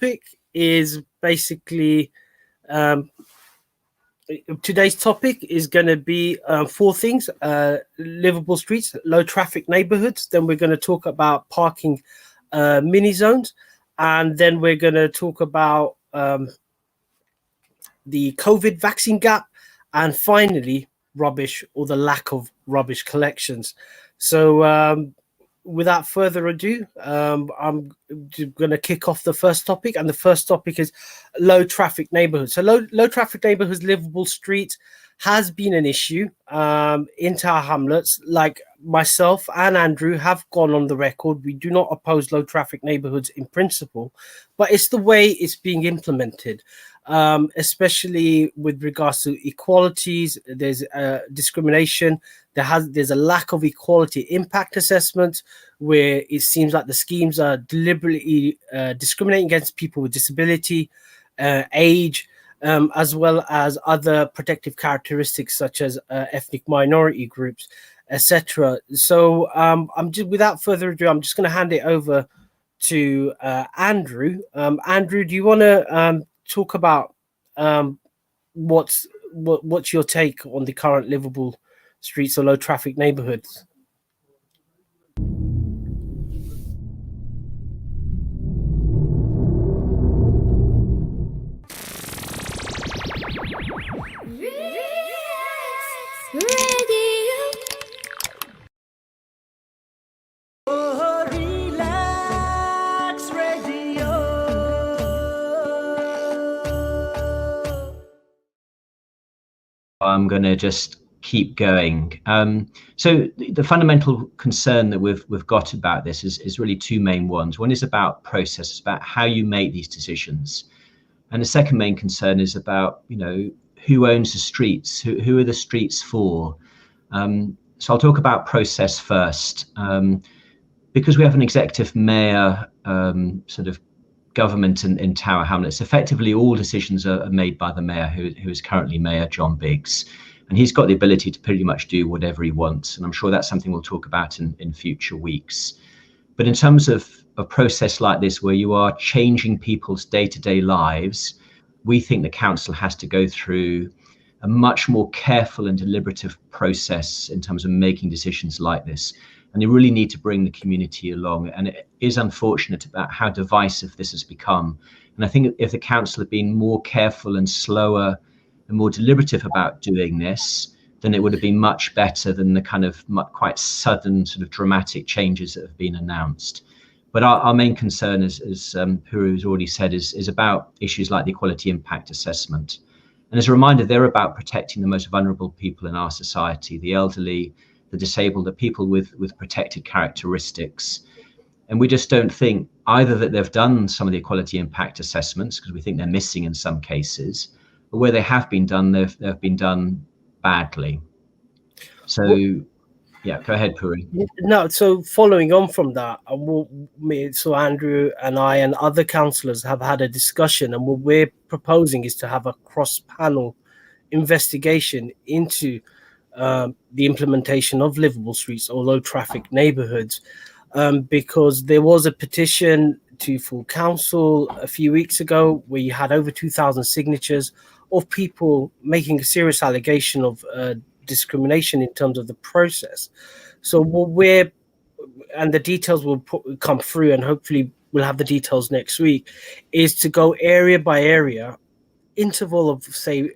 topic is basically today's topic is going to be four things: livable streets, low traffic neighborhoods. Then we're going to talk about parking mini zones, and then we're going to talk about the COVID vaccine gap, and finally rubbish or the lack of rubbish collections. So without further ado, I'm going to kick off the first topic, and the first topic is low traffic neighborhoods. So low traffic neighborhoods, livable streets has been an issue in Tower Hamlets. Like myself and Andrew have gone on the record, we do not oppose low traffic neighborhoods in principle, but it's the way it's being implemented. Especially with regards to equalities, there's discrimination. There's a lack of equality impact assessment, where it seems like the schemes are deliberately discriminating against people with disability, age, as well as other protective characteristics such as ethnic minority groups, etc. So I'm just, without further ado, I'm just going to hand it over to Andrew. Andrew, do you want to talk about what's your take on the current livable streets or low traffic neighborhoods? I'm going to just keep going. So the fundamental concern that we've got about this is really two main ones. One is about process, it's about how you make these decisions. And the second main concern is about, who owns the streets, who are the streets for? So I'll talk about process first. Because we have an executive mayor sort of government in Tower Hamlets, effectively all decisions are made by the mayor, who is currently Mayor John Biggs, and he's got the ability to pretty much do whatever he wants, and I'm sure that's something we'll talk about in future weeks. But in terms of a process like this, where you are changing people's day-to-day lives, we think the council has to go through a much more careful and deliberative process in terms of making decisions like this. And you really need to bring the community along. And it is unfortunate about how divisive this has become. And I think if the council had been more careful and slower and more deliberative about doing this, then it would have been much better than the kind of quite sudden sort of dramatic changes that have been announced. But our main concern, as Puru has already said, is about issues like the equality impact assessment. And as a reminder, they're about protecting the most vulnerable people in our society, the elderly, the disabled, the people with protected characteristics. And we just don't think either that they've done some of the equality impact assessments, because we think they're missing in some cases, but where they have been done, they've been done badly. So, yeah, go ahead, Puri. No, so following on from that, so Andrew and I and other councillors have had a discussion, and what we're proposing is to have a cross-panel investigation into the implementation of livable streets or low traffic neighborhoods, because there was a petition to full council a few weeks ago where you had over 2,000 signatures of people making a serious allegation of discrimination in terms of the process. So and the details will come through, and hopefully we'll have the details next week, is to go area by area, interval of say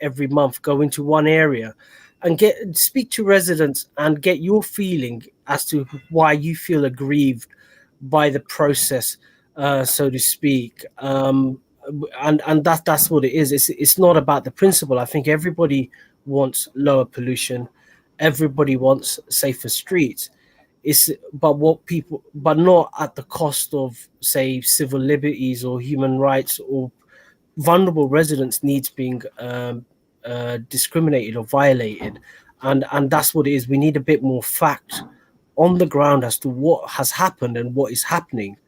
every month, go into one area and speak to residents and get your feeling as to why you feel aggrieved by the process, so to speak. And that's what it is. It's not about the principle. I think everybody wants lower pollution. Everybody wants safer streets. But not at the cost of, say, civil liberties or human rights or vulnerable residents' needs being discriminated or violated. And that's what it is. We need a bit more fact on the ground as to what has happened and what is happening,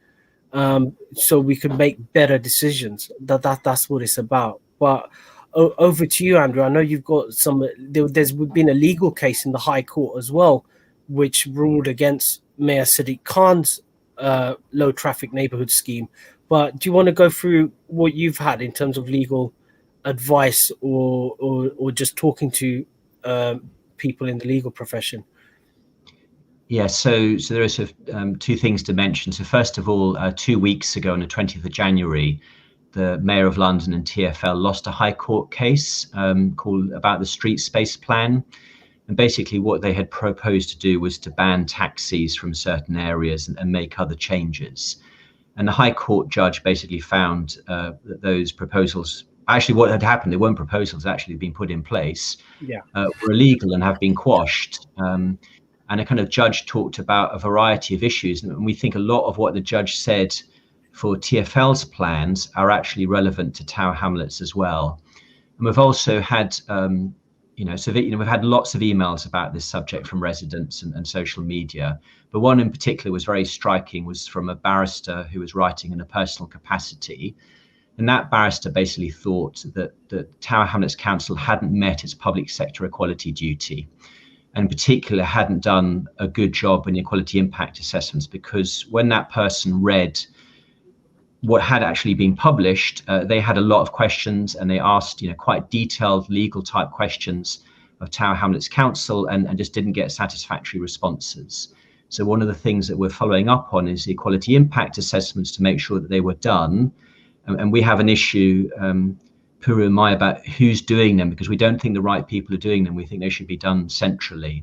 so we can make better decisions. That's what it's about. But over to you, Andrew. I know you've got there's been a legal case in the High Court as well, which ruled against Mayor Sadiq Khan's low traffic neighborhood scheme. But do you want to go through what you've had in terms of legal advice, or just talking to people in the legal profession? Yeah, so there are sort of two things to mention. So first of all, 2 weeks ago on the 20th of January, the Mayor of London and TfL lost a High Court case called about the street space plan. And basically what they had proposed to do was to ban taxis from certain areas and make other changes. And the High Court judge basically found that those proposals, actually what had happened, they weren't proposals, actually been put in place, were illegal and have been quashed. And a kind of judge talked about a variety of issues. And we think a lot of what the judge said for TfL's plans are actually relevant to Tower Hamlets as well. And we've also had, we've had lots of emails about this subject from residents and social media. But one in particular was very striking, was from a barrister who was writing in a personal capacity. And that barrister basically thought that the Tower Hamlets Council hadn't met its public sector equality duty, and in particular hadn't done a good job in equality impact assessments, because when that person read what had actually been published, they had a lot of questions, and they asked quite detailed legal type questions of Tower Hamlets Council and just didn't get satisfactory responses. So one of the things that we're following up on is the equality impact assessments to make sure that they were done. And we have an issue, Puru Miah, about who's doing them, because we don't think the right people are doing them. We think they should be done centrally.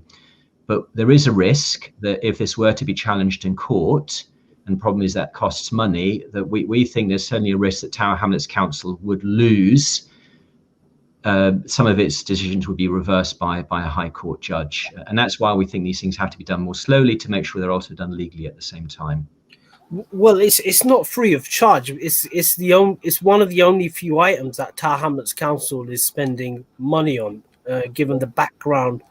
But there is a risk that if this were to be challenged in court, and the problem is that costs money, that we think there's certainly a risk that Tower Hamlets Council would lose. Some of its decisions would be reversed by a High Court judge. And that's why we think these things have to be done more slowly to make sure they're also done legally at the same time. Well, it's not free of charge. It's one of the only few items that Tower Hamlets Council is spending money on, given the background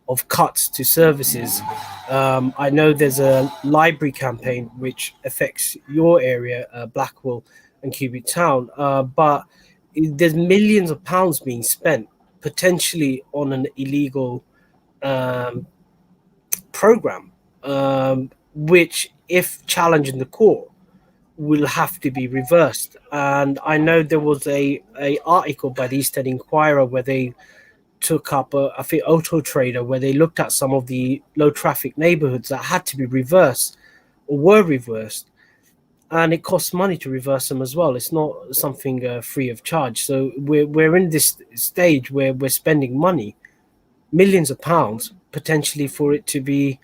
of cuts to services. I know there's a library campaign which affects your area, Blackwell and Cubic Town, but there's millions of pounds being spent potentially on an illegal program, which, if challenged in the court, will have to be reversed. And I know there was a article by the East End Inquirer where they took up I think Auto Trader, where they looked at some of the low traffic neighborhoods that had to be reversed or were reversed, and it costs money to reverse them as well. It's not something free of charge. So we're in this stage where we're spending money, millions of pounds potentially, for it to be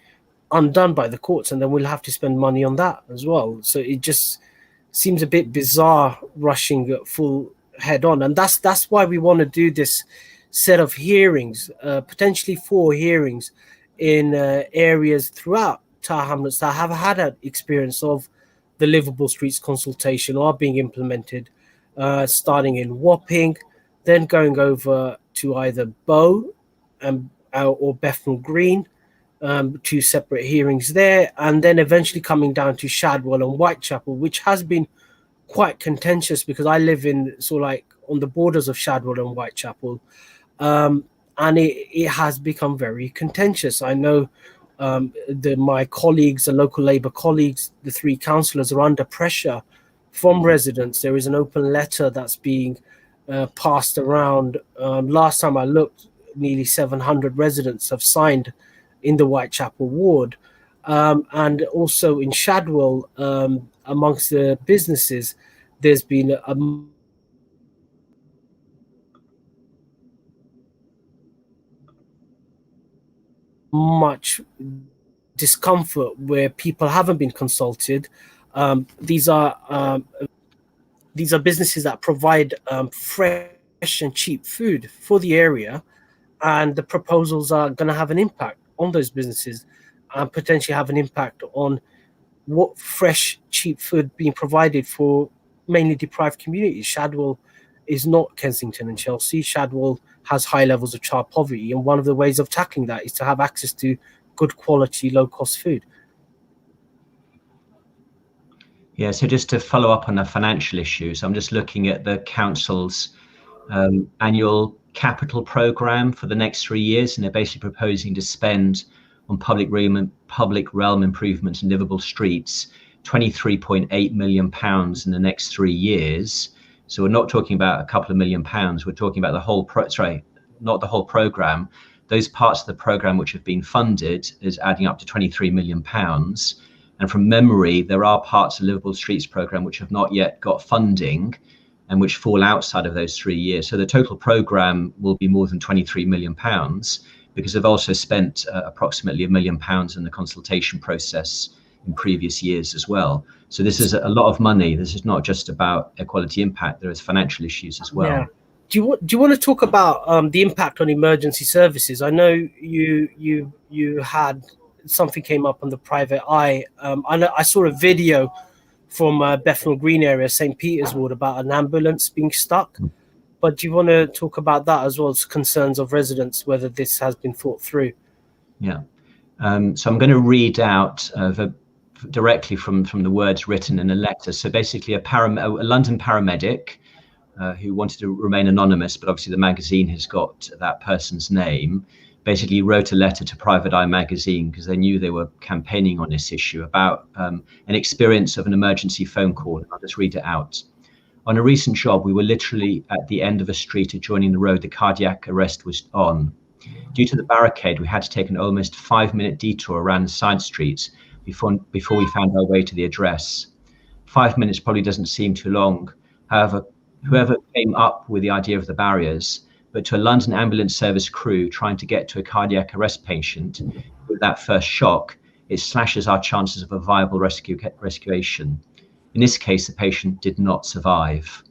undone by the courts, and then we'll have to spend money on that as well. So it just seems a bit bizarre rushing full head on, and that's why we want to do this set of hearings, potentially 4 hearings in areas throughout Tower Hamlets that have had an experience of the Liveable Streets consultation or are being implemented, starting in Wapping, then going over to either Bow or Bethnal Green, 2 separate hearings there, and then eventually coming down to Shadwell and Whitechapel, which has been quite contentious because I live in on the borders of Shadwell and Whitechapel, and it has become very contentious. I know my colleagues, the local Labour colleagues, the 3 councillors, are under pressure from residents. There is an open letter that's being passed around. Last time I looked, nearly 700 residents have signed in the Whitechapel ward, and also in Shadwell, amongst the businesses, there's been a much discomfort where people haven't been consulted. These are businesses that provide fresh and cheap food for the area, and the proposals are going to have an impact on those businesses and potentially have an impact on what fresh, cheap food being provided for mainly deprived communities. Shadwell is not Kensington and Chelsea. Shadwell has high levels of child poverty, and one of the ways of tackling that is to have access to good quality, low-cost food. Yeah, so just to follow up on the financial issues, I'm just looking at the council's annual capital programme for the next 3 years, and they're basically proposing to spend on public realm improvements and livable streets £23.8 million in the next 3 years. So we're not talking about a couple of £1 million. We're talking about the whole not the whole program. Those parts of the program which have been funded is adding up to £23 million. And from memory, there are parts of Liveable Streets program which have not yet got funding and which fall outside of those 3 years. So the total program will be more than £23 million because they've also spent approximately £1 million in the consultation process in previous years as well. So this is a lot of money. This is not just about equality impact. There is financial issues as well. Yeah. Do you want to talk about the impact on emergency services? I know you had something came up on the private eye. I saw a video from Bethnal Green area, St. Peter's Ward, about an ambulance being stuck. But do you want to talk about that as well as concerns of residents, whether this has been thought through? Yeah. So I'm going to read out directly from the words written in a letter. So basically, a London paramedic who wanted to remain anonymous, but obviously the magazine has got that person's name, basically wrote a letter to Private Eye magazine because they knew they were campaigning on this issue about an experience of an emergency phone call. I'll just read it out. On a recent job, we were literally at the end of a street adjoining the road the cardiac arrest was on. Due to the barricade, we had to take an almost 5-minute detour around the side streets before we found our way to the address. 5 minutes probably doesn't seem too long. However, whoever came up with the idea of the barriers, but to a London ambulance service crew trying to get to a cardiac arrest patient with that first shock, it slashes our chances of a viable rescuation. In this case, the patient did not survive.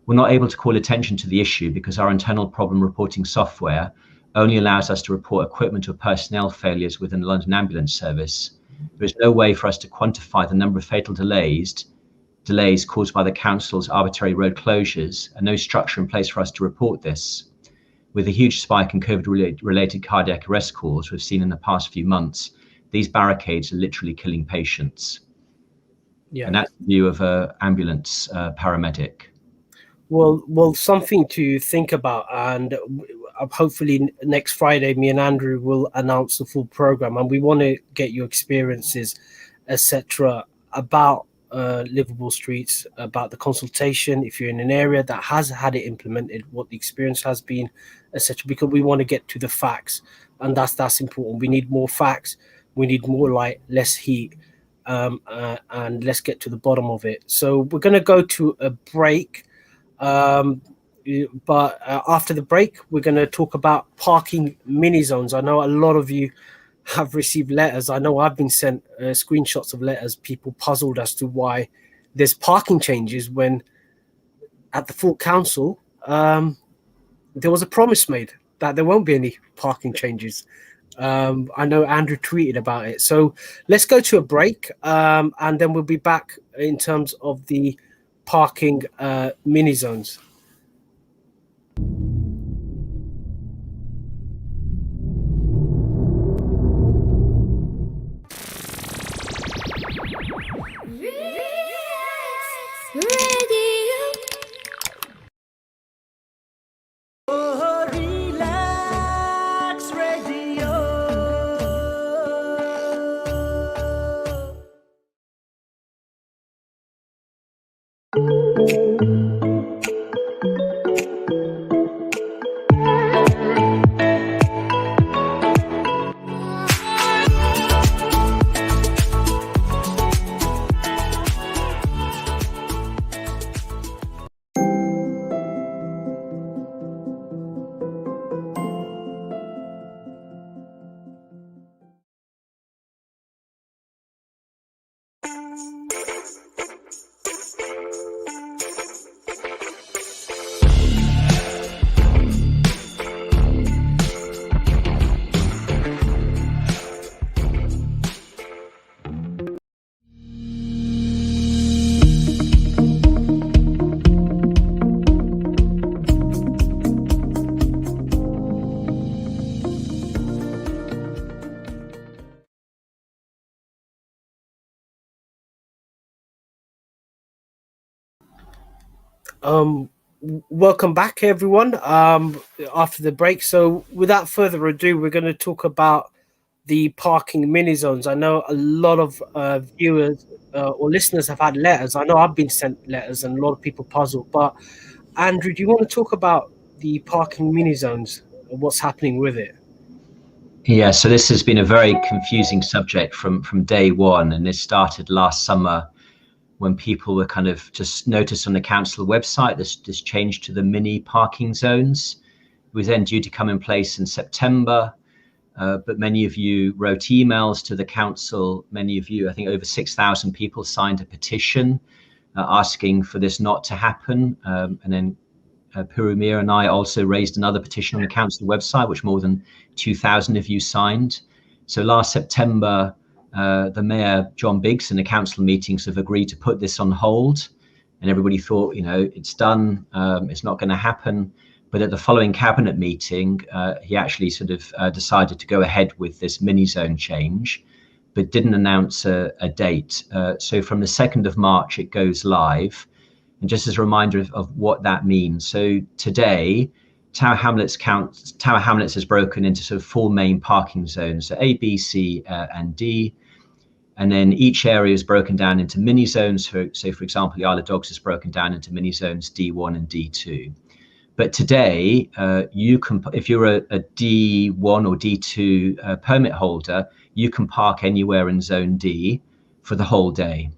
We're not able to call attention to the issue because our internal problem reporting software only allows us to report equipment or personnel failures within the London Ambulance Service. There is no way for us to quantify the number of fatal delays caused by the council's arbitrary road closures, and no structure in place for us to report this. With a huge spike in COVID-related cardiac arrest calls we've seen in the past few months, these barricades are literally killing patients. Yeah. And that's the view of an ambulance paramedic. Well, something to think about, and hopefully next Friday, me and Andrew will announce the full program, and we want to get your experiences, etc., about Liveable Streets, about the consultation, if you're in an area that has had it implemented, what the experience has been, etc., because we want to get to the facts, and that's important. We need more facts, we need more light, less heat, and let's get to the bottom of it. So we're going to go to a break, but after the break we're going to talk about parking mini zones. I know a lot of you have received letters. I know I've been sent screenshots of letters, people puzzled as to why there's parking changes when at the full council there was a promise made that there won't be any parking changes. I know Andrew tweeted about it. So let's go to a break, and then we'll be back in terms of the parking mini zones. Welcome back, everyone, after the break. So without further ado, we're going to talk about the parking mini zones. I know a lot of viewers or listeners have had letters. I know I've been sent letters, and a lot of people puzzled. But Andrew, do you want to talk about the parking mini zones and what's happening with it? Yeah, so this has been a very confusing subject from day one, and this started last summer when people were kind of just noticed on the council website this change to the mini parking zones. It was then due to come in place in September, but many of you wrote emails to the council. Many of you, I think over 6,000 people, signed a petition asking for this not to happen, and then Puru Miah and I also raised another petition on the council website, which more than 2,000 of you signed. So last September, the Mayor, John Biggs, and the council meetings have agreed to put this on hold. And everybody thought, it's done, it's not going to happen. But at the following cabinet meeting, he actually sort of decided to go ahead with this mini zone change, but didn't announce a date. So from the 2nd of March, it goes live. And just as a reminder of what that means. So today, Tower Hamlets is broken into sort of 4 main parking zones, so A, B, C, and D. And then each area is broken down into mini zones. For example, the Isle of Dogs is broken down into mini zones D1 and D2. But today, you can, if you're a D1 or D2 permit holder, you can park anywhere in zone D for the whole day.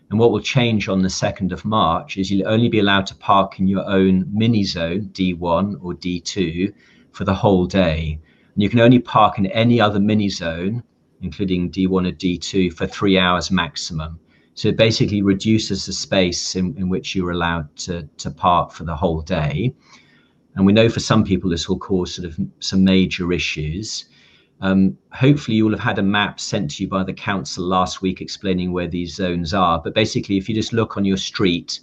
And what will change on the 2nd of March is you'll only be allowed to park in your own mini zone, D1 or D2, for the whole day. And you can only park in any other mini zone, including D1 or D2, for 3 hours maximum. So it basically reduces the space in which you're allowed to park for the whole day. And we know for some people this will cause sort of some major issues. Hopefully you will have had a map sent to you by the council last week explaining where these zones are. But basically, if you just look on your street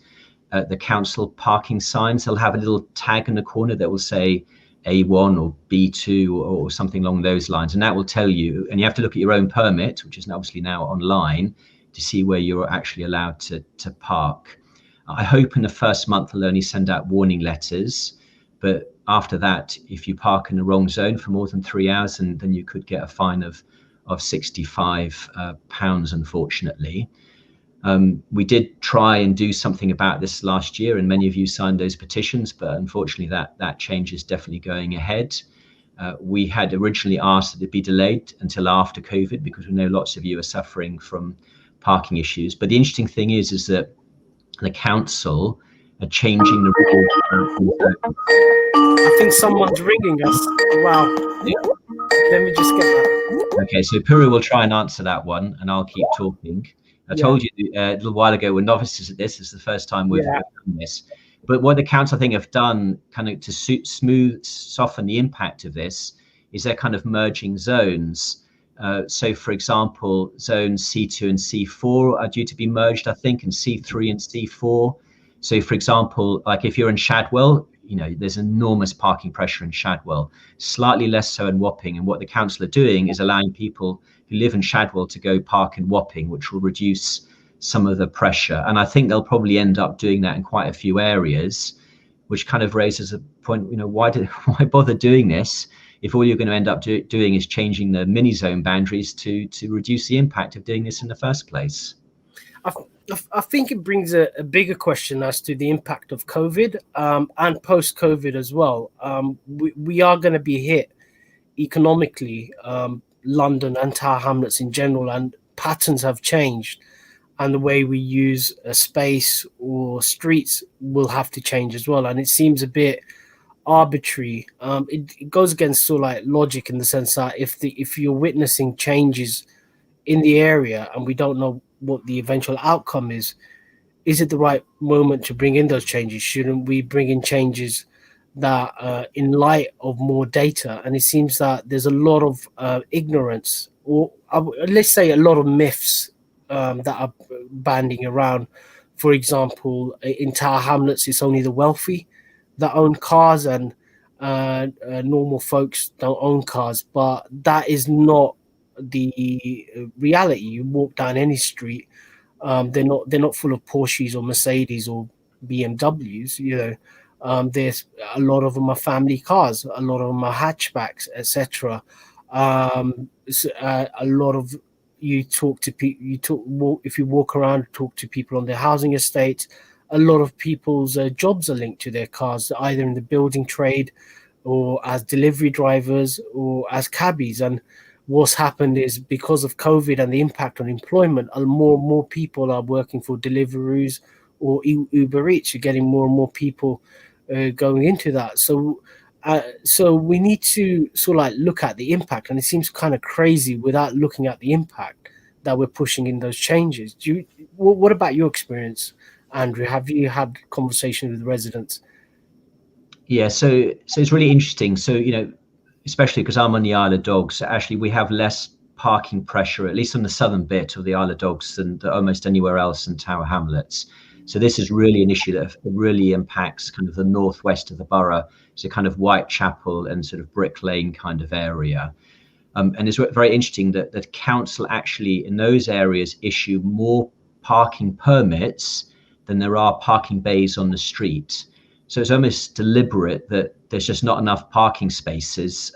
at the council parking signs, they'll have a little tag in the corner that will say A1 or B2 or something along those lines. And that will tell you, and you have to look at your own permit, which is obviously now online, to see where you're actually allowed to park. I hope in the first month they'll only send out warning letters. But after that, if you park in the wrong zone for more than 3 hours, then you could get a fine of £65, unfortunately. We did try and do something about this last year, and many of you signed those petitions, but unfortunately that change is definitely going ahead. We had originally asked that it be delayed until after COVID, because we know lots of you are suffering from parking issues. But the interesting thing is that the council are changing the rules. I think someone's ringing us. Wow. Let me just get that. Okay, so Puru will try and answer that one, and I'll keep talking. I told you a little while ago we're novices at this. This is the first time we've done this. But what the council, I think, have done kind of to soften the impact of this is they're kind of merging zones. So, for example, zones C2 and C4 are due to be merged, I think, and C3 and C4. So, for example, like if you're in Shadwell, there's enormous parking pressure in Shadwell, slightly less so in Wapping. And what the council are doing is allowing people who live in Shadwell to go park in Wapping, which will reduce some of the pressure. And I think they'll probably end up doing that in quite a few areas, which kind of raises a point, why bother doing this if all you're going to end up doing is changing the mini zone boundaries to reduce the impact of doing this in the first place? I think it brings a bigger question as to the impact of COVID and post-COVID as well. We are going to be hit economically, London and Tower Hamlets in general, and patterns have changed. And the way we use a space or streets will have to change as well. And it seems a bit arbitrary. It goes against sort of like logic in the sense that if you're witnessing changes in the area and we don't know what the eventual outcome is it the right moment to bring in those changes? Shouldn't we bring in changes that in light of more data? And it seems that there's a lot of ignorance, or let's say a lot of myths that are banding around. For example, in Tower Hamlets, it's only the wealthy that own cars, and normal folks don't own cars. But that is not the reality. You walk down any street, they're not full of Porsches or Mercedes or BMWs. There's a lot of them are family cars, a lot of them are hatchbacks, etc. A lot of you talk to people. If you walk around, talk to people on their housing estates. A lot of people's jobs are linked to their cars, either in the building trade, or as delivery drivers, or as cabbies. And what's happened is, because of COVID and the impact on employment, more and more people are working for Deliveroo's or Uber Eats. You're getting more and more people going into that. So we need to sort of like look at the impact, and it seems kind of crazy without looking at the impact that we're pushing in those changes. What about your experience, Andrew? Have you had conversations with residents? Yeah, so it's really interesting. So, especially because I'm on the Isle of Dogs, actually we have less parking pressure, at least on the southern bit of the Isle of Dogs, than almost anywhere else in Tower Hamlets. So this is really an issue that really impacts kind of the northwest of the borough. It's a kind of Whitechapel and sort of Brick Lane kind of area. And it's very interesting that the council actually in those areas issue more parking permits than there are parking bays on the street. So it's almost deliberate that there's just not enough parking spaces.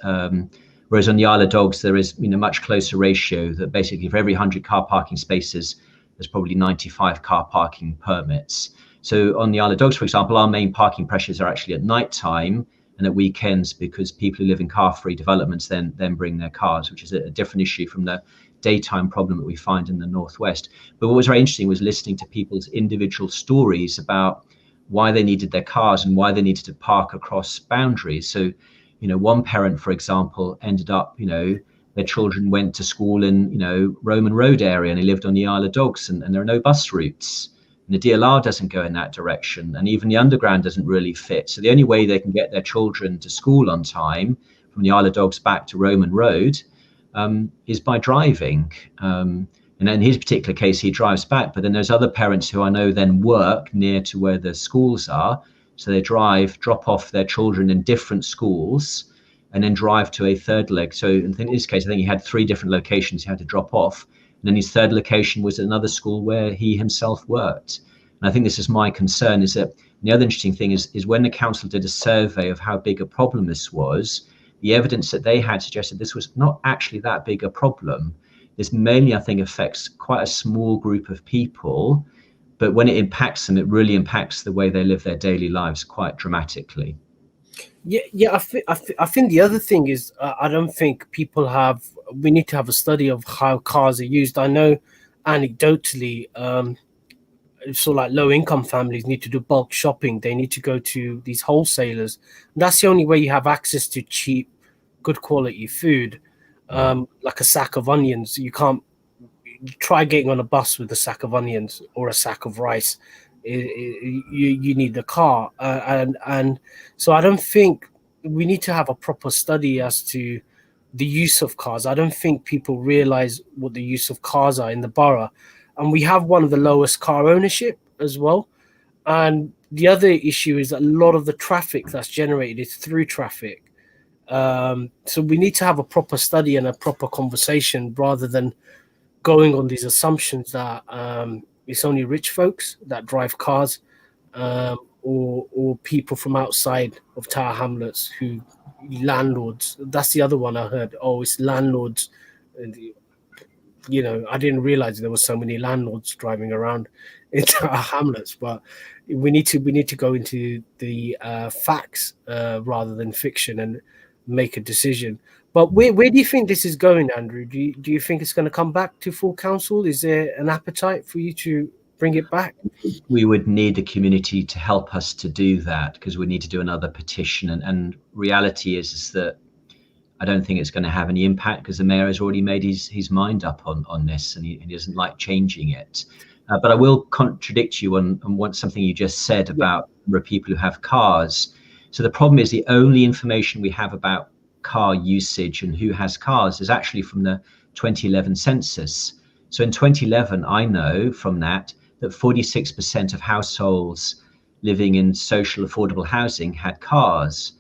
Whereas on the Isle of Dogs, there is much closer ratio that basically for every 100 car parking spaces, there's probably 95 car parking permits. So on the Isle of Dogs, for example, our main parking pressures are actually at night time and at weekends, because people who live in car-free developments then bring their cars, which is a different issue from the daytime problem that we find in the northwest. But what was very interesting was listening to people's individual stories about why they needed their cars and why they needed to park across boundaries. So, one parent, for example, ended up, their children went to school in, Roman Road area, and they lived on the Isle of Dogs, and there are no bus routes. And the DLR doesn't go in that direction, and even the underground doesn't really fit. So the only way they can get their children to school on time from the Isle of Dogs back to Roman Road is by driving. And in his particular case, he drives back. But then there's other parents who I know then work near to where the schools are. So they drop off their children in different schools, and then drive to a third leg. So in this case, I think he had 3 different locations he had to drop off. And then his third location was another school where he himself worked. And I think this is my concern, is that the other interesting thing is when the council did a survey of how big a problem this was, the evidence that they had suggested this was not actually that big a problem. This mainly, I think, affects quite a small group of people, but when it impacts them, it really impacts the way they live their daily lives quite dramatically. Yeah. I think the other thing is, I don't think people have. We need to have a study of how cars are used. I know, anecdotally, so like low-income families need to do bulk shopping. They need to go to these wholesalers. That's the only way you have access to cheap, good quality food. Like a sack of onions, you can't try getting on a bus with a sack of onions or a sack of rice. You need the car, and so I don't think we need to have a proper study as to the use of cars. I don't think people realize what the use of cars are in the borough, and we have one of the lowest car ownership as well. And the other issue is that a lot of the traffic that's generated is through traffic. So we need to have a proper study and a proper conversation, rather than going on these assumptions that it's only rich folks that drive cars, or people from outside of Tower Hamlets, who landlords. That's the other one I heard. Oh, it's landlords. I didn't realize there were so many landlords driving around in Tower Hamlets. But we need to go into the facts rather than fiction, and make a decision. But where do you think this is going, Andrew? Do you think it's going to come back to full council? Is there an appetite for you to bring it back? We would need the community to help us to do that, because we need to do another petition. And reality is that I don't think it's going to have any impact, because the mayor has already made his mind up on this, and he doesn't like changing it. But I will contradict you on something you just said about people who have cars. So the problem is the only information we have about car usage and who has cars is actually from the 2011 census. So in 2011, I know from that 46% of households living in social affordable housing had cars.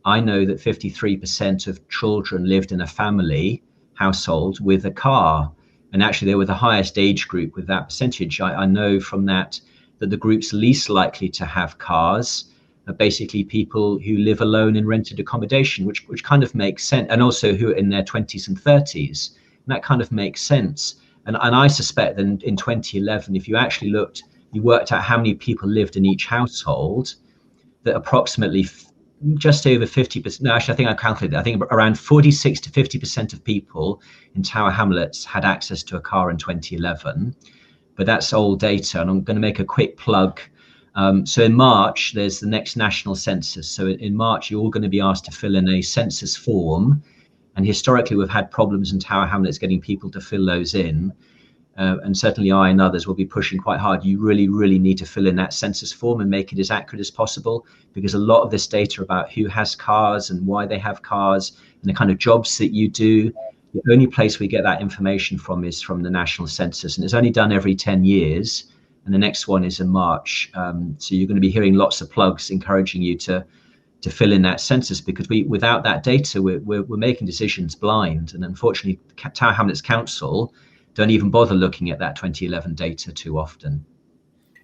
I know that 53% of children lived in a family household with a car. And actually, they were the highest age group with that percentage. I know from that the groups least likely to have cars basically people who live alone in rented accommodation, which kind of makes sense, and also who are in their 20s and 30s. And that kind of makes sense. And I suspect that in 2011, if you actually looked, you worked out how many people lived in each household, that approximately just over 50%, no, actually, I think I calculated, I think around 46 to 50% of people in Tower Hamlets had access to a car in 2011. But that's old data, and I'm going to make a quick plug. So in March, there's the next national census. So in March, you're all going to be asked to fill in a census form. And historically, we've had problems in Tower Hamlets getting people to fill those in. And certainly I and others will be pushing quite hard. You really, really need to fill in that census form and make it as accurate as possible, because a lot of this data about who has cars and why they have cars and the kind of jobs that you do, the only place we get that information from is from the national census, and it's only done every 10 years. And the next one is in March. So you're going to be hearing lots of plugs encouraging you to fill in that census, because without that data, we're making decisions blind. And unfortunately, Tower Hamlets Council don't even bother looking at that 2011 data too often.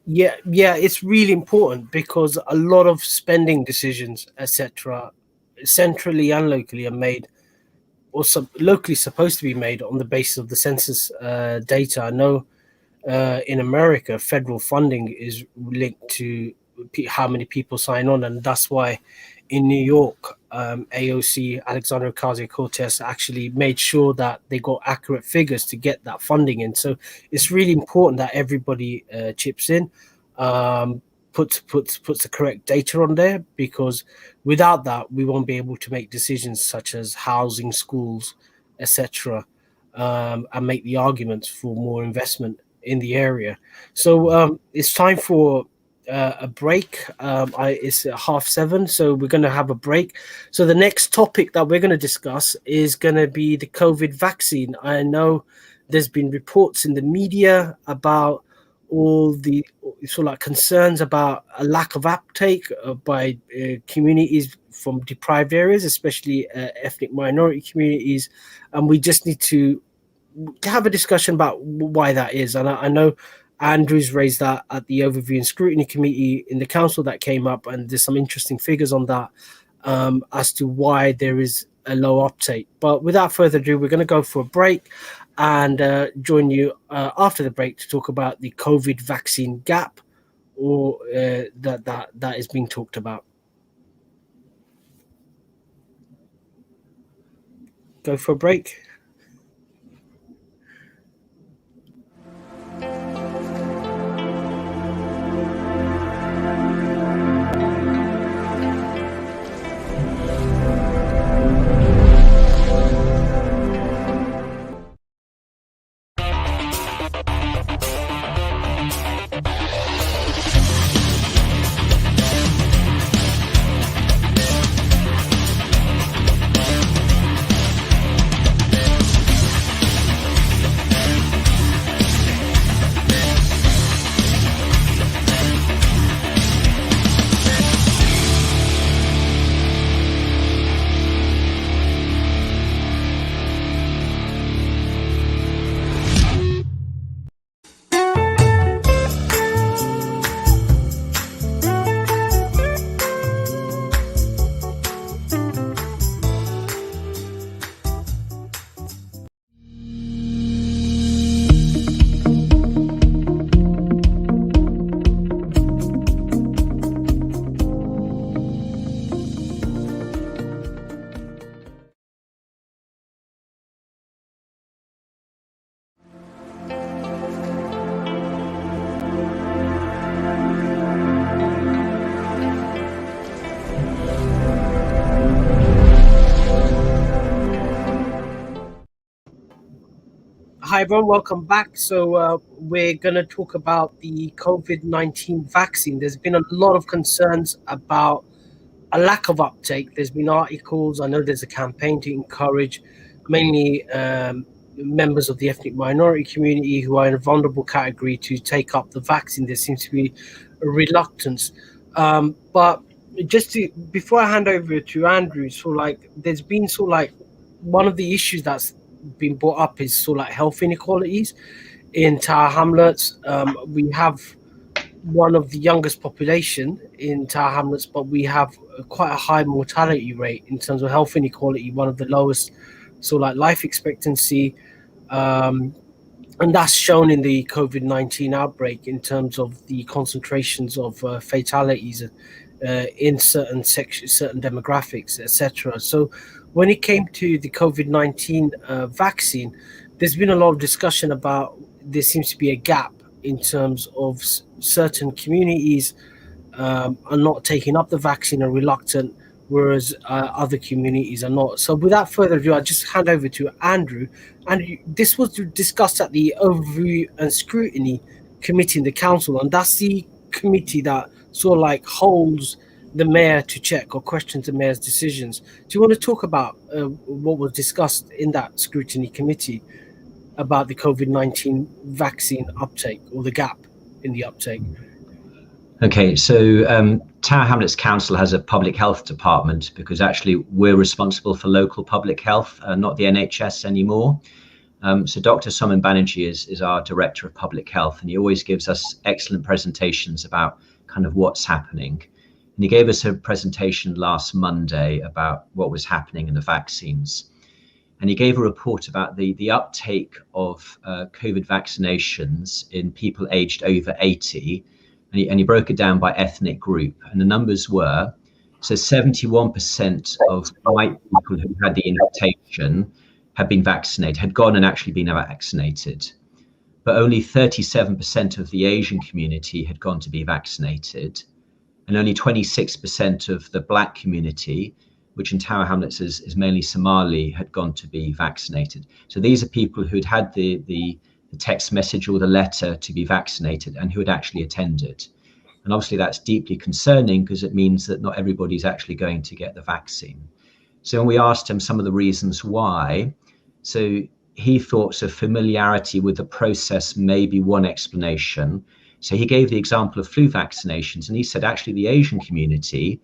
Yeah, it's really important, because a lot of spending decisions, etc., centrally and locally, are made, or locally supposed to be made, on the basis of the census data. I know in America, federal funding is linked to how many people sign on, and that's why in New York, AOC, Alexandria Ocasio-Cortez, actually made sure that they got accurate figures to get that funding in. So it's really important that everybody chips in, puts the correct data on there, because without that, we won't be able to make decisions such as housing, schools, etc., and make the arguments for more investment in the area. So it's time for a break. It's 7:30, so we're going to have a break. So the next topic that we're going to discuss is going to be the COVID vaccine. I know there's been reports in the media about all the sort of like concerns about a lack of uptake by communities from deprived areas, especially ethnic minority communities, and we just need to have a discussion about why that is. And I know Andrew's raised that at the Overview and Scrutiny Committee in the council that came up, and there's some interesting figures on that as to why there is a low uptake. But without further ado, we're going to go for a break and join you after the break to talk about the COVID vaccine gap, or that is being talked about. Go for a break. Hi everyone, welcome back. So we're going to talk about the COVID-19 vaccine. There's been a lot of concerns about a lack of uptake. There's been articles. I know there's a campaign to encourage mainly members of the ethnic minority community who are in a vulnerable category to take up the vaccine. There seems to be a reluctance. But before I hand over to Andrew, there's been one of the issues that's been brought up is health inequalities in Tower Hamlets. We have one of the youngest population in Tower Hamlets, but we have quite a high mortality rate in terms of health inequality, one of the lowest, so like life expectancy, and that's shown in the COVID-19 outbreak in terms of the concentrations of fatalities in certain sections, certain demographics, etc. So when it came to the COVID-19 vaccine, there's been a lot of discussion about there seems to be a gap in terms of certain communities are not taking up the vaccine, are reluctant, whereas other communities are not. So without further ado, I'll just hand over to Andrew. And this was discussed at the Overview and Scrutiny Committee in the Council, and that's the committee that sort of like holds the mayor to check or questions the mayor's decisions. Do you want to talk about what was discussed in that scrutiny committee about the COVID-19 vaccine uptake or the gap in the uptake? Okay, so Tower Hamlets Council has a public health department because actually we're responsible for local public health, not the NHS anymore. So Dr. Soman Banerjee is our Director of Public Health, and he always gives us excellent presentations about kind of what's happening. And he gave us a presentation last Monday about what was happening in the vaccines. And he gave a report about the uptake of COVID vaccinations in people aged over 80. And he broke it down by ethnic group. And the numbers were, so 71% of white people who had the invitation had been vaccinated, had gone and actually been vaccinated. But only 37% of the Asian community had gone to be vaccinated. And only 26% of the Black community, which in Tower Hamlets is mainly Somali, had gone to be vaccinated. So these are people who'd had the text message or the letter to be vaccinated and who had actually attended. And obviously that's deeply concerning because it means that not everybody's actually going to get the vaccine. So when we asked him some of the reasons why, so he thought so familiarity with the process may be one explanation. So he gave the example of flu vaccinations, and he said actually the Asian community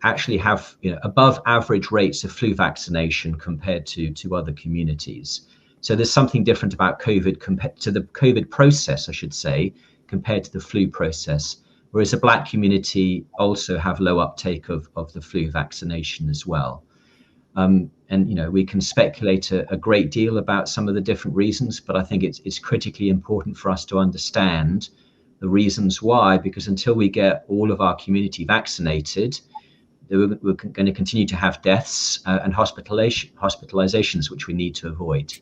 actually have above average rates of flu vaccination compared to other communities. So there's something different about COVID compared to the COVID process, I should say, compared to the flu process. Whereas the Black community also have low uptake of the flu vaccination as well. And we can speculate a great deal about some of the different reasons, but I think it's critically important for us to understand the reasons why, because until we get all of our community vaccinated, we're going to continue to have deaths and hospitalizations, which we need to avoid.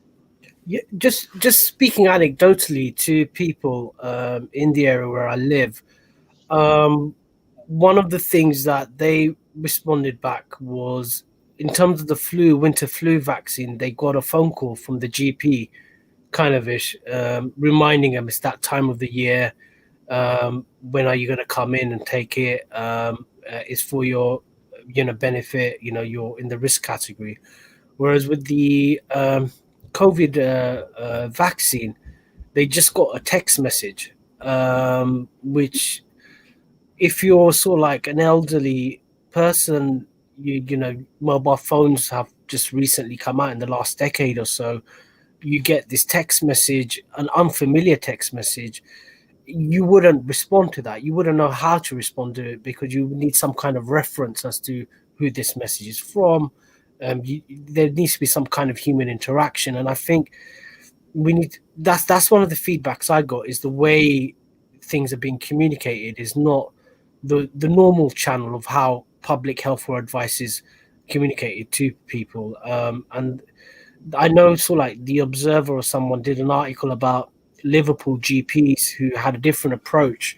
Yeah, just speaking anecdotally to people in the area where I live, one of the things that they responded back was in terms of the winter flu vaccine, they got a phone call from the GP, kind of ish, reminding them it's that time of the year. When are you going to come in and take it? It's for your benefit. You're in the risk category. Whereas with the COVID vaccine, they just got a text message, which if you're sort of like an elderly person, mobile phones have just recently come out in the last decade or so. You get this text message, an unfamiliar text message. You wouldn't respond to that. You wouldn't know how to respond to it because you need some kind of reference as to who this message is from. There needs to be some kind of human interaction, and I think that's one of the feedbacks I got is the way things are being communicated is not the normal channel of how public health or advice is communicated to people. And I know, so like the Observer or someone did an article about Liveable GPs who had a different approach,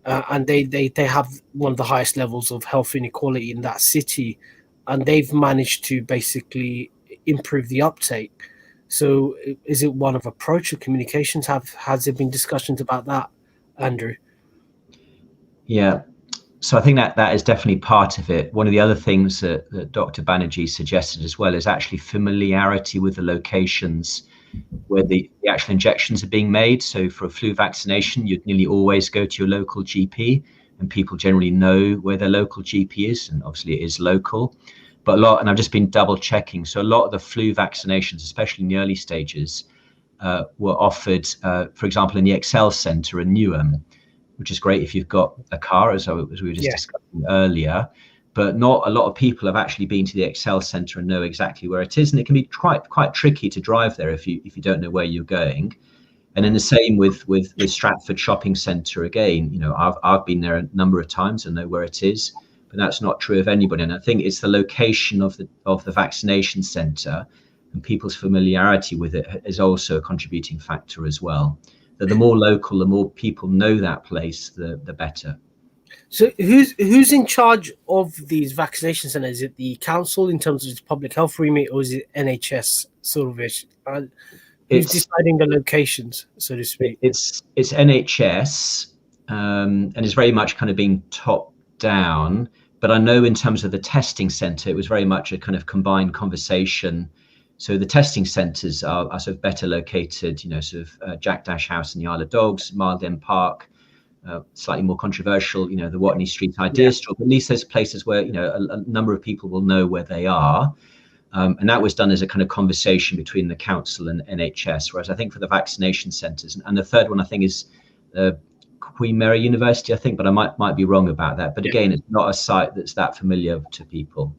and they have one of the highest levels of health inequality in that city, and they've managed to basically improve the uptake. So is it one of approach or communications? Has there been discussions about that, Andrew? Yeah, so I think that is definitely part of it. One of the other things that Dr. Banerjee suggested as well is actually familiarity with the locations where the actual injections are being made. So for a flu vaccination, you'd nearly always go to your local GP, and people generally know where their local GP is, and obviously it is local. But and I've just been double checking, so a lot of the flu vaccinations, especially in the early stages, were offered, for example, in the Excel Centre in Newham. which is great if you've got a car, as we were just discussing earlier. But not a lot of people have actually been to the Excel Centre and know exactly where it is, and it can be quite tricky to drive there if you don't know where you're going. And then the same with Stratford Shopping Centre again. You know, I've been there a number of times and know where it is, but that's not true of anybody. And I think it's the location of the vaccination centre and people's familiarity with it is also a contributing factor as well. That the more local, the more people know that place, the better. So who's in charge of these vaccination centres? Is it the council in terms of its public health remit, or is it NHS sort of ish? Who's deciding the locations, so to speak? It's NHS, and it's very much kind of being top down. But I know in terms of the testing centre, it was very much a kind of combined conversation. So the testing centres are sort of better located, you know, sort of Jack Dash House in the Isle of Dogs, Mile End Park, slightly more controversial, you know, the Watney Street Idea Store. But at least there's places where, you know, a number of people will know where they are. And that was done as a kind of conversation between the council and NHS. Whereas I think for the vaccination centres, and the third one I think is Queen Mary University, I think, but I might be wrong about that. But again, it's not a site that's that familiar to people.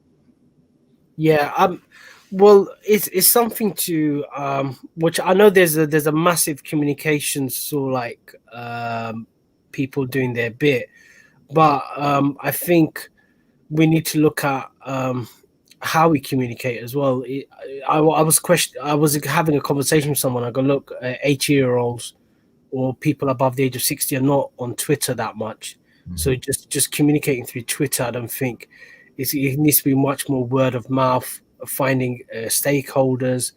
Yeah, well, it's something to which I know there's a massive communications sort of like people doing their bit, but I think we need to look at how we communicate as well. I was having a conversation with someone. I go, look, 80-year-olds or people above the age of 60 are not on Twitter that much. So just communicating through Twitter, I don't think it needs to be much more word of mouth, finding stakeholders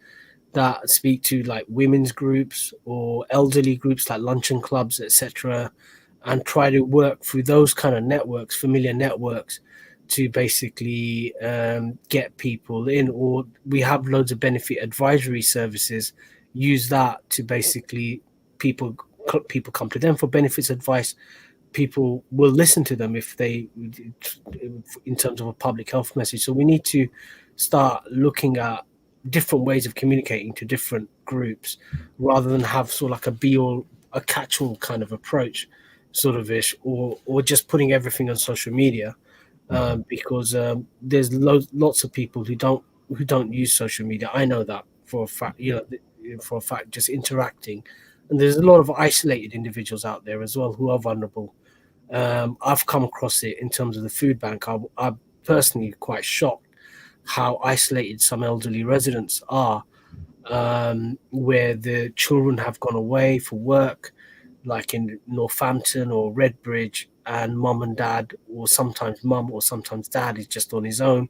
that speak to like women's groups or elderly groups like luncheon clubs, etc., and try to work through those kind of networks, familiar networks, to basically get people in. Or we have loads of benefit advisory services. Use that to basically people come to them for benefits advice. People will listen to them if they, in terms of a public health message. So we need to start looking at different ways of communicating to different groups, rather than have sort of like a catch-all kind of approach, sort of ish, or just putting everything on social media, because there's lots of people who don't use social media. I know that for a fact. Just interacting. And there's a lot of isolated individuals out there as well who are vulnerable. I've come across it in terms of the food bank. I'm personally quite shocked how isolated some elderly residents are, where the children have gone away for work, like in Northampton or Redbridge, and mum and dad, or sometimes mum or sometimes dad, is just on his own.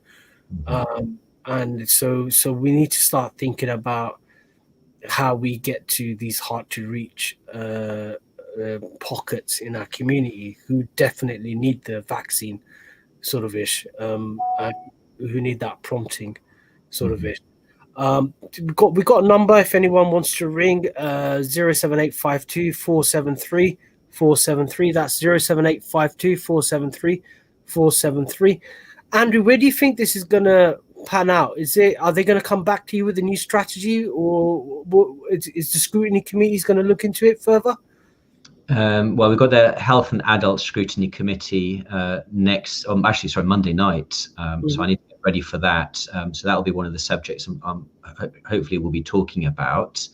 And so we need to start thinking about how we get to these hard to reach pockets in our community who definitely need the vaccine, sort of ish, who need that prompting, sort of ish. We got a number if anyone wants to ring, 07852 473 473. That's 07852 473 473. Andrew, where do you think this is gonna pan out? Are they going to come back to you with a new strategy, or is the scrutiny committees going to look into it further? Well, we've got the Health and Adult Scrutiny Committee Monday night. So I need to get ready for that. So that will be one of the subjects hopefully we'll be talking about.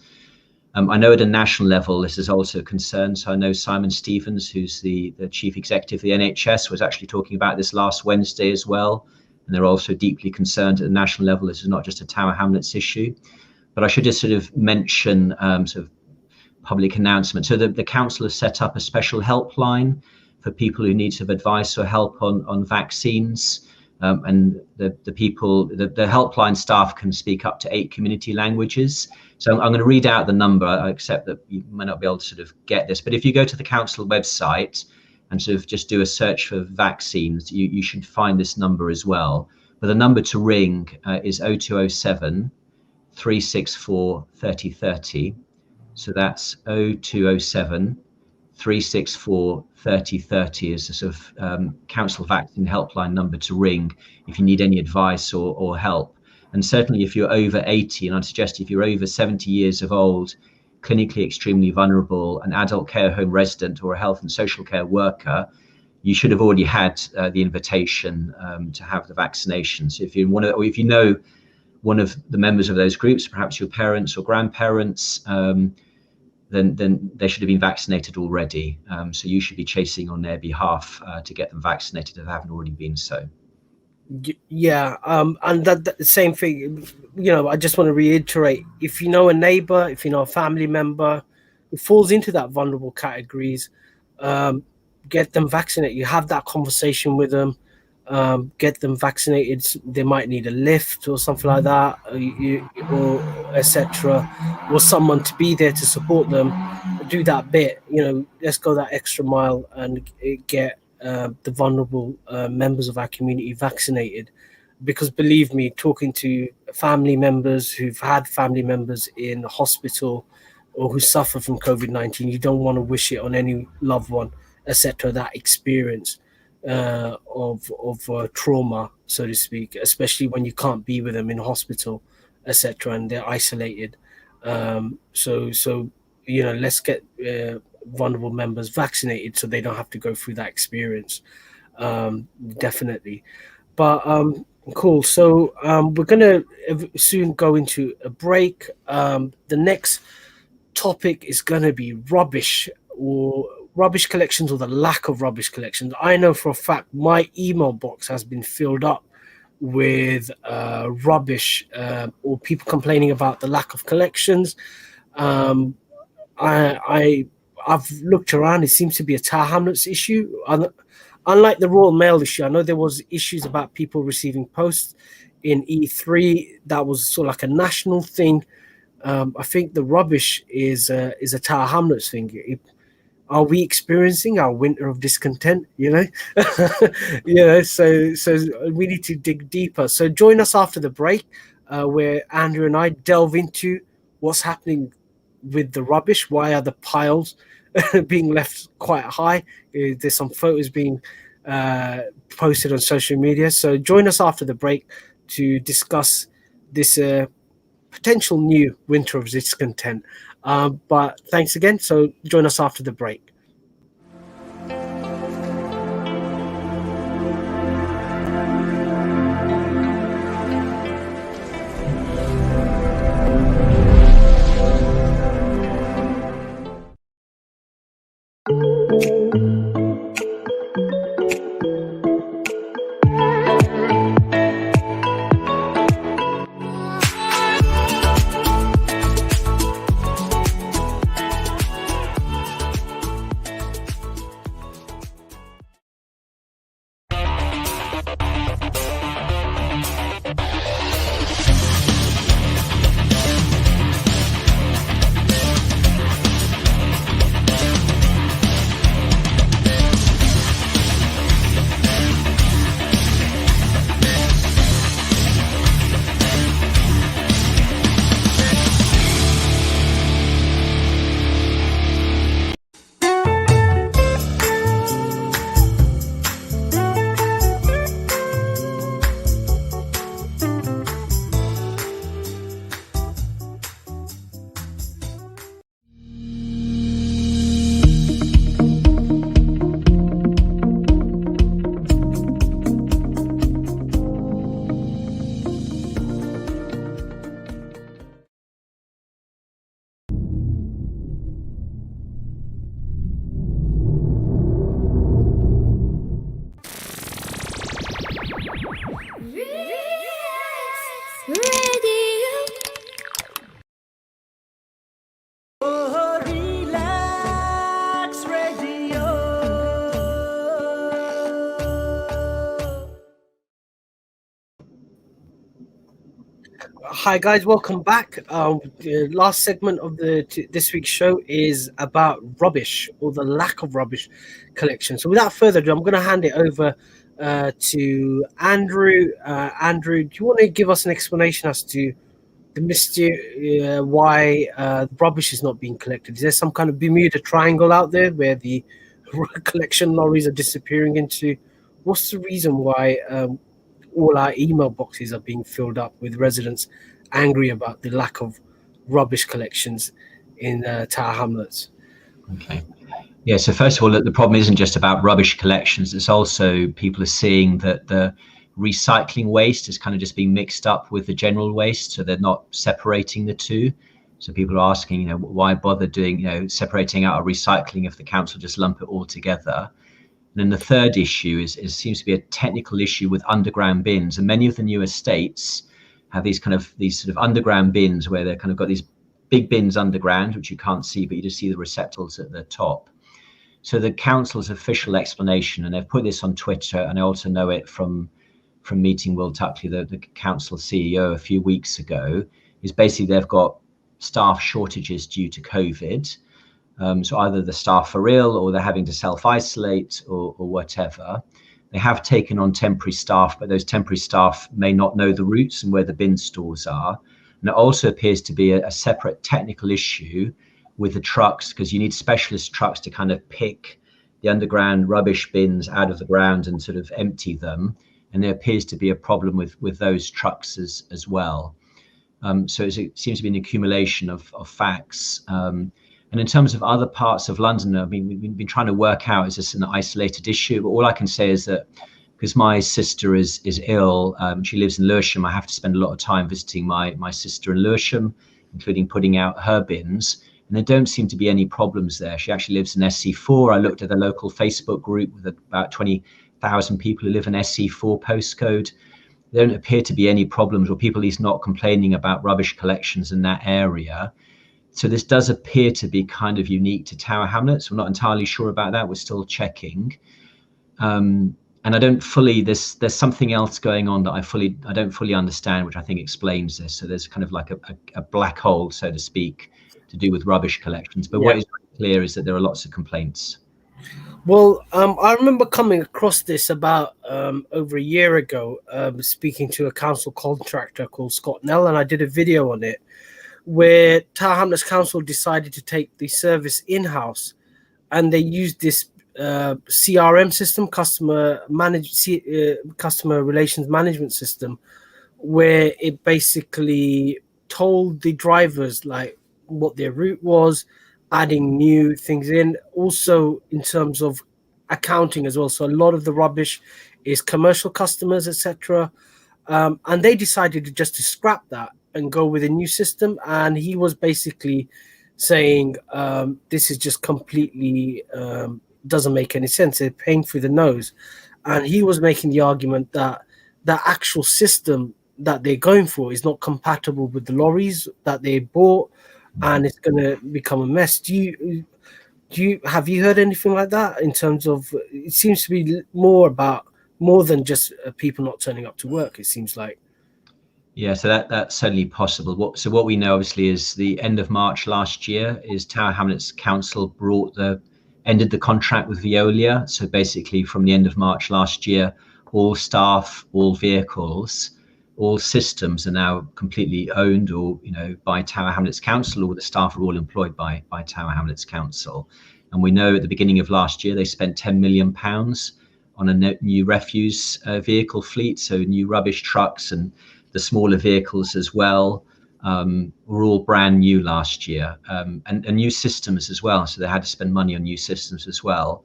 I know at a national level this is also a concern. So I know Simon Stevens, who's the chief executive of the NHS, was actually talking about this last Wednesday as well. And they're also deeply concerned at the national level. This is not just a Tower Hamlets issue. But I should just sort of mention sort of public announcement. So the council has set up a special helpline for people who need some advice or help on vaccines. And the helpline staff can speak up to 8 community languages. So I'm going to read out the number. I accept that you might not be able to sort of get this, but if you go to the council website and sort of just do a search for vaccines, you should find this number as well. But the number to ring is 0207 364 3030. So that's 0207 364 3030 is a sort of council vaccine helpline number to ring if you need any advice or help. And certainly if you're over 80, and I'd suggest if you're over 70 years of old clinically extremely vulnerable, an adult care home resident, or a health and social care worker, you should have already had the invitation to have the vaccination. So if you want to, or if you know one of the members of those groups, perhaps your parents or grandparents, then they should have been vaccinated already. So you should be chasing on their behalf to get them vaccinated if they haven't already been so. Yeah, and that same thing, I just want to reiterate, if you know a neighbor, if you know a family member who falls into that vulnerable categories, get them vaccinated. You have that conversation with them, get them vaccinated. They might need a lift or something like that, or etc., or someone to be there to support them. Do that bit, let's go that extra mile and get the vulnerable members of our community vaccinated, because believe me, talking to family members who've had family members in hospital or who suffer from COVID-19, you don't want to wish it on any loved one, etc. That experience of trauma, so to speak, especially when you can't be with them in hospital, etc., and they're isolated. So let's get vulnerable members vaccinated so they don't have to go through that experience. Definitely. But cool. So we're gonna soon go into a break. The next topic is gonna be rubbish collections, or the lack of rubbish collections. I know for a fact my email box has been filled up with rubbish, or people complaining about the lack of collections. I've looked around. It seems to be a Tower Hamlets issue. Unlike the Royal Mail issue, I know there was issues about people receiving posts in E3. That was sort of like a national thing. I think the rubbish is a Tower Hamlets thing. Are we experiencing our winter of discontent? So we need to dig deeper. So join us after the break, where Andrew and I delve into what's happening with the rubbish. Why are the piles being left quite high? There's some photos being posted on social media. So join us after the break to discuss this potential new winter of discontent. But thanks again. So join us after the break. Hi guys, welcome back. The last segment of this week's show is about rubbish, or the lack of rubbish collection. So without further ado, I'm going to hand it over to Andrew. Andrew, do you want to give us an explanation as to the mystery, why rubbish is not being collected? Is there some kind of Bermuda Triangle out there where the collection lorries are disappearing into? What's the reason why all our email boxes are being filled up with residents angry about the lack of rubbish collections in Tower Hamlets. Okay. Yeah, so first of all, the problem isn't just about rubbish collections. It's also people are seeing that the recycling waste is kind of just being mixed up with the general waste, so they're not separating the two. So people are asking, why bother doing, separating out a recycling if the council just lump it all together? And then the third issue is seems to be a technical issue with underground bins, and many of the new estates have these sort of underground bins where they're kind of got these big bins underground, which you can't see, but you just see the receptacles at the top. So the council's official explanation, and they've put this on Twitter, and I also know it from meeting Will Tuckley, the council CEO, a few weeks ago, is basically they've got staff shortages due to COVID. So either the staff are ill or they're having to self-isolate or whatever. They have taken on temporary staff, but those temporary staff may not know the routes and where the bin stores are. And it also appears to be a separate technical issue with the trucks, because you need specialist trucks to kind of pick the underground rubbish bins out of the ground and sort of empty them. And there appears to be a problem with those trucks as well. So it seems to be an accumulation of facts. And in terms of other parts of London, I mean, we've been trying to work out, is this an isolated issue? But all I can say is that because my sister is ill, she lives in Lewisham, I have to spend a lot of time visiting my sister in Lewisham, including putting out her bins. And there don't seem to be any problems there. She actually lives in SC4. I looked at the local Facebook group with about 20,000 people who live in SC4 postcode. There don't appear to be any problems, or people at least not complaining about rubbish collections in that area. So this does appear to be kind of unique to Tower Hamlets. We're not entirely sure about that. We're still checking. And I don't fully, there's something else going on that I don't fully understand, which I think explains this. So there's kind of like a black hole, so to speak, to do with rubbish collections. But what is clear is that there are lots of complaints. Well, I remember coming across this about over a year ago, speaking to a council contractor called Scott Nell, and I did a video on it, where Tower Hamlets Council decided to take the service in-house, and they used this CRM system, customer relations management system, where it basically told the drivers like what their route was, adding new things in, also in terms of accounting as well. So a lot of the rubbish is commercial customers, etc. And they decided just to scrap that and go with a new system. And he was basically saying this is just completely doesn't make any sense. They're paying through the nose. And he was making the argument that the actual system that they're going for is not compatible with the lorries that they bought, and it's going to become a mess. Have you heard anything like that in terms of, it seems to be more than just people not turning up to work, it seems like. Yeah, so that's certainly possible. What we know obviously is the end of March last year is Tower Hamlets Council ended the contract with Veolia. So basically from the end of March last year, all staff, all vehicles, all systems are now completely owned or by Tower Hamlets Council, or the staff are all employed by Tower Hamlets Council. And we know at the beginning of last year they spent £10 million on a new refuse vehicle fleet, so new rubbish trucks, and the smaller vehicles as well were all brand new last year, and new systems as well. So they had to spend money on new systems as well.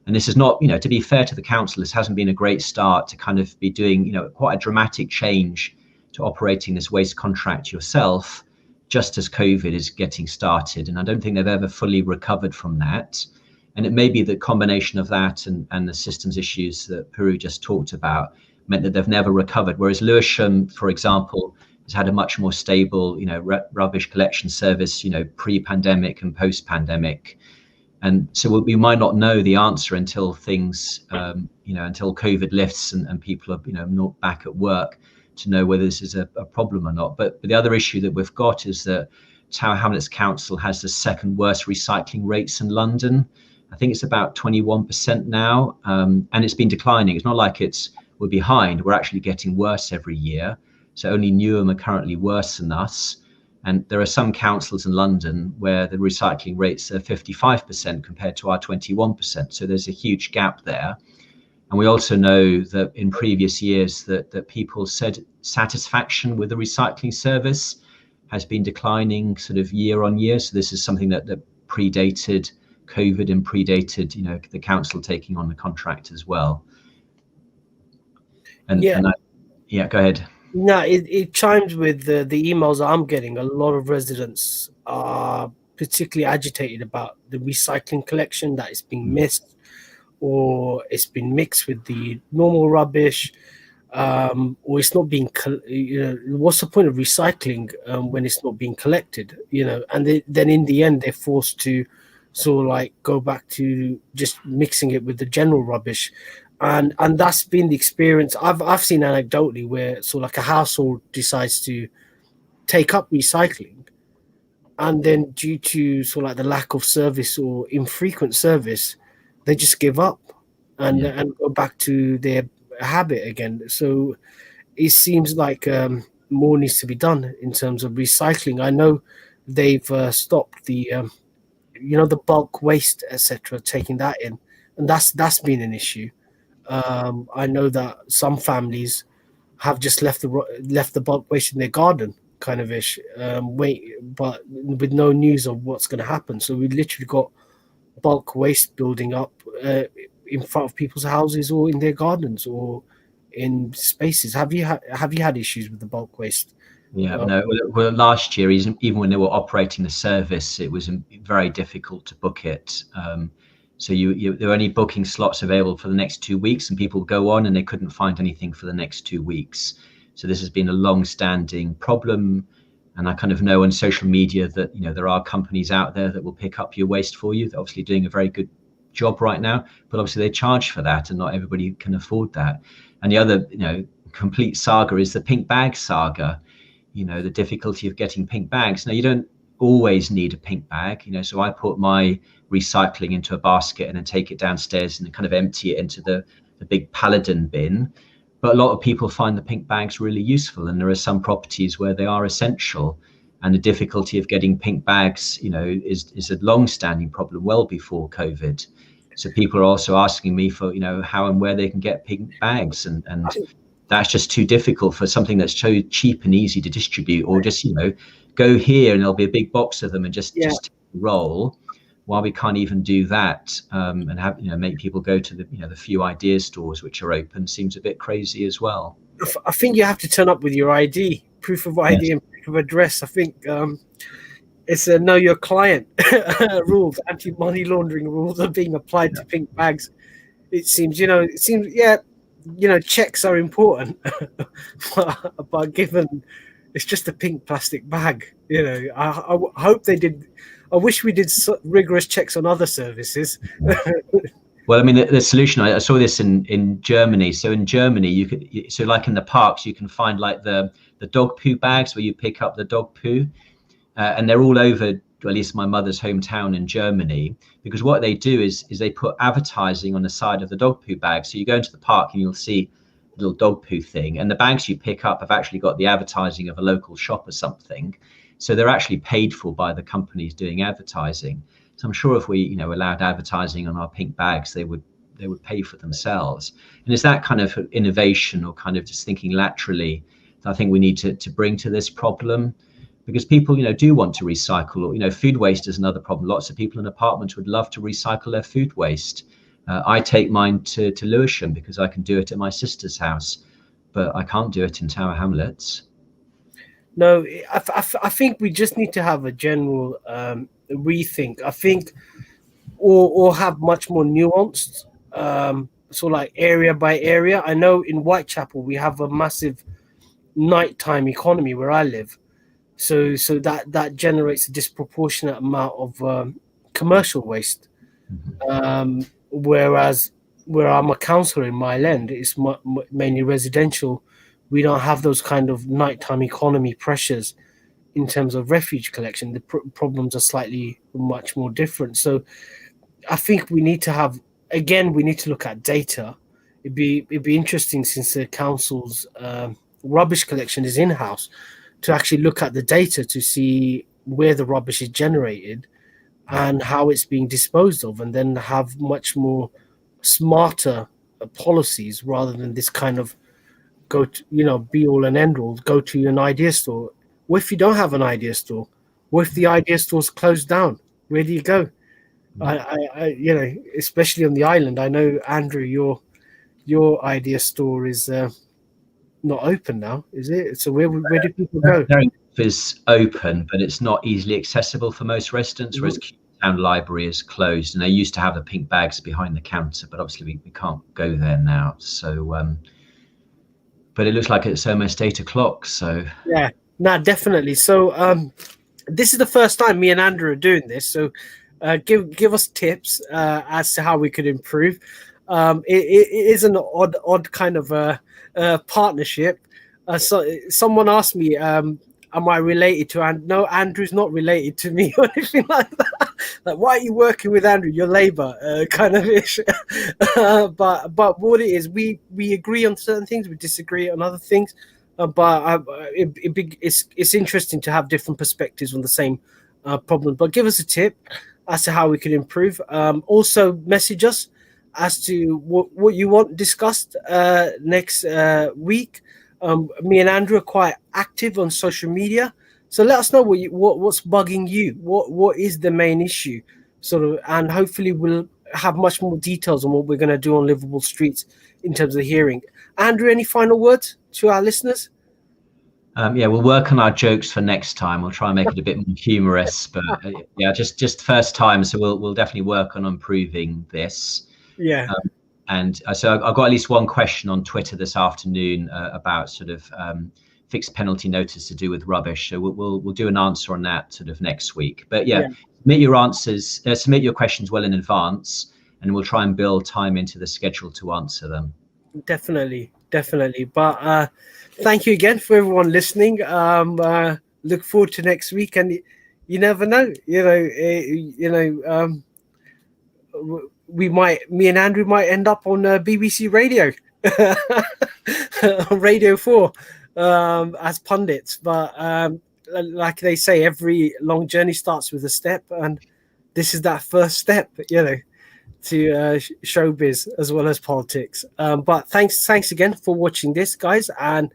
And this is not, to be fair to the council, this hasn't been a great start to kind of be doing, quite a dramatic change to operating this waste contract yourself, just as COVID is getting started. And I don't think they've ever fully recovered from that. And it may be the combination of that and the systems issues that Puru just talked about meant that they've never recovered. Whereas Lewisham, for example, has had a much more stable, rubbish collection service, pre-pandemic and post-pandemic. And so we might not know the answer until things, until COVID lifts and people are, not back at work, to know whether this is a problem or not. But the other issue that we've got is that Tower Hamlets Council has the second worst recycling rates in London. I think it's about 21% now, and it's been declining. It's not like we're behind. We're actually getting worse every year. So only Newham are currently worse than us. And there are some councils in London where the recycling rates are 55% compared to our 21%. So there's a huge gap there. And we also know that in previous years that people's satisfaction with the recycling service has been declining sort of year on year. So this is something that predated COVID and predated, the council taking on the contract as well. And yeah, go ahead. No, it chimes with the emails I'm getting. A lot of residents are particularly agitated about the recycling collection, that it's being missed or it's been mixed with the normal rubbish, or it's not being, what's the point of recycling when it's not being collected, and then in the end they're forced to sort of like go back to just mixing it with the general rubbish. And that's been the experience I've seen anecdotally, where sort of like a household decides to take up recycling, and then due to sort of like the lack of service or infrequent service, they just give up and go back to their habit again. So it seems like more needs to be done in terms of recycling. I know they've stopped the the bulk waste, etc., taking that in, and that's been an issue. I know that some families have just left the bulk waste in their garden, kind of ish, but with no news of what's going to happen. So we literally got bulk waste building up in front of people's houses or in their gardens or in spaces. Have you had issues with the bulk waste? Yeah, no. Well, last year, even when they were operating the service, it was very difficult to book it. So there were only booking slots available for the next 2 weeks, and people go on and they couldn't find anything for the next 2 weeks. So this has been a long-standing problem, and I kind of know on social media that there are companies out there that will pick up your waste for you. They're obviously doing a very good job right now, but obviously they charge for that, and not everybody can afford that. And the other complete saga is the pink bag saga. The difficulty of getting pink bags. Now, you don't always need a pink bag, so I put my recycling into a basket and then take it downstairs and kind of empty it into the big Paladin bin. But a lot of people find the pink bags really useful, and there are some properties where they are essential. And the difficulty of getting pink bags, is a long-standing problem well before COVID. So people are also asking me for, how and where they can get pink bags, and that's just too difficult for something that's so cheap and easy to distribute, or just, go here and there'll be a big box of them and just roll. While we can't even do that, and have, make people go to the few idea stores which are open, seems a bit crazy as well. I think you have to turn up with your ID, proof of ID, and proof of address. I think it's a know your client rules, anti-money laundering rules are being applied to pink bags. It seems, checks are important, but given it's just a pink plastic bag, I hope they did. I wish we did rigorous checks on other services. Well, I mean, the solution, I saw this in Germany. So in Germany, so like in the parks, you can find like the dog poo bags where you pick up the dog poo, and they're all over, or at least my mother's hometown in Germany, because what they do is they put advertising on the side of the dog poo bag. So you go into the park and you'll see a little dog poo thing, and the bags you pick up have actually got the advertising of a local shop or something. So they're actually paid for by the companies doing advertising. So I'm sure if we, allowed advertising on our pink bags, they would pay for themselves. And it's that kind of innovation, or kind of just thinking laterally, that I think we need to bring to this problem. Because people, do want to recycle, or, food waste is another problem. Lots of people in apartments would love to recycle their food waste. I take mine to Lewisham because I can do it at my sister's house, but I can't do it in Tower Hamlets. No, I think we just need to have a general rethink. I think, or have much more nuanced, sort of like area by area. I know in Whitechapel we have a massive nighttime economy where I live. So that generates a disproportionate amount of commercial waste. Whereas where I'm a councillor in Mile End, it's mainly residential. We don't have those kind of nighttime economy pressures in terms of refuge collection. The problems are slightly much more different. So I think we need to look at data. It'd be interesting, since the council's rubbish collection is in-house, to actually look at the data to see where the rubbish is generated and how it's being disposed of, and then have much more smarter policies, rather than this kind of go to, be all and end all, go to an idea store, What if you don't have an idea store? What if the idea store's closed down? Where do you go? I you know, especially on the island, I know, Andrew, your idea store is not open now, is it? So where do people go? Is open, but it's not easily accessible for most residents. Whereas Town Library is closed, and they used to have the pink bags behind the counter, but obviously we can't go there now. So, but it looks like it's almost 8 o'clock. So yeah, no, definitely. So this is the first time me and Andrew are doing this. So give us tips as to how we could improve. It is an odd kind of partnership. So someone asked me, am I related to Andrew? No, Andrew's not related to me or anything like that. Like, why are you working with Andrew? You're Labour, kind of ish. But what it is, we agree on certain things, we disagree on other things. But it's interesting to have different perspectives on the same problem. But give us a tip as to how we can improve. Also, message us as to what you want discussed next week. Me and Andrew are quite active on social media, so let us know what's bugging you. What is the main issue, sort of, and hopefully we'll have much more details on what we're going to do on Liveable Streets in terms of hearing. Andrew, any final words to our listeners? Yeah, we'll work on our jokes for next time. We'll try and make it a bit more humorous, but yeah, just first time, so we'll definitely work on improving this. Yeah. And so I've got at least one question on Twitter this afternoon about sort of fixed penalty notice to do with rubbish. So we'll do an answer on that sort of next week. But yeah, submit your answers, submit your questions well in advance, and we'll try and build time into the schedule to answer them. Definitely. But thank you again for everyone listening. Look forward to next week, and you never know. Me and Andrew might end up on BBC Radio, Radio 4, as pundits. But like they say, every long journey starts with a step, and this is that first step, to showbiz as well as politics. But thanks again for watching this, guys, and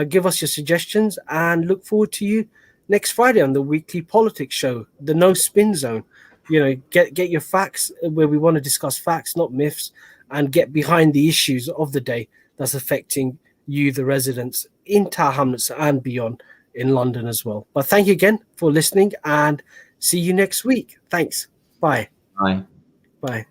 give us your suggestions, and look forward to you next Friday on the weekly politics show, the No Spin Zone. Get your facts, where we want to discuss facts, not myths, and get behind the issues of the day that's affecting you, the residents in Tower Hamlets and beyond in London as well. But thank you again for listening, and see you next week. Thanks. Bye. Bye. Bye.